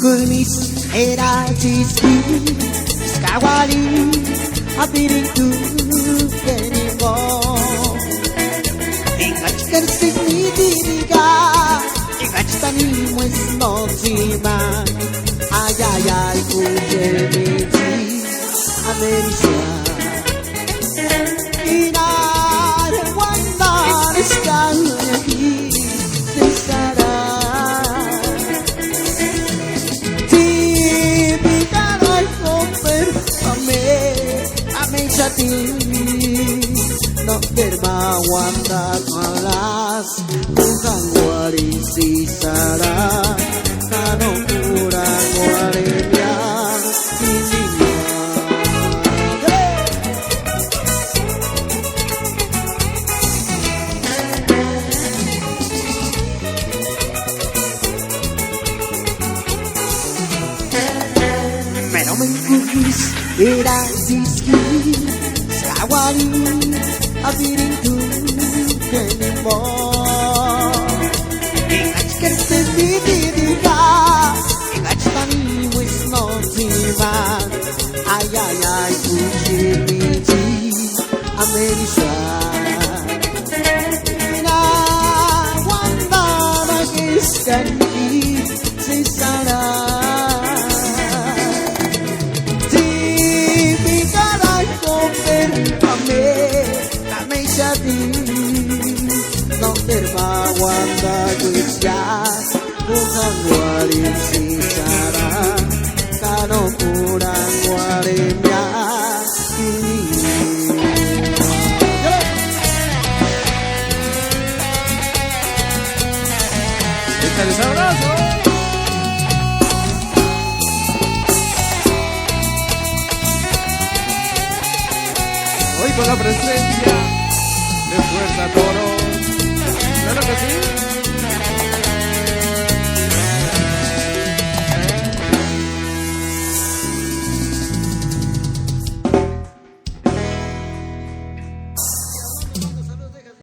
Kumis era jiski Skawali Habirin tu Kenimo Ingatkan signi diriga Ingatani mues notima Ay ay ay Kujemiti Amerisha Inar Wandar Skawali Nisara Jati no dermawanda kalas bukan warisi sara kano kurang warimya kininya Meron mengkukis era ziski Skawali abirin tu kenimo Ingatkan sendiriga Ingatkan wis no timan Ay ay ay kujimiti Amerisha Ina wanda nagiskan ki sisara No dermawanda guisya bukan warim sisara kano kurang warimnya ¡Está sabroso! Hoy con la presencia de Fuerza Toro. Claro que sí.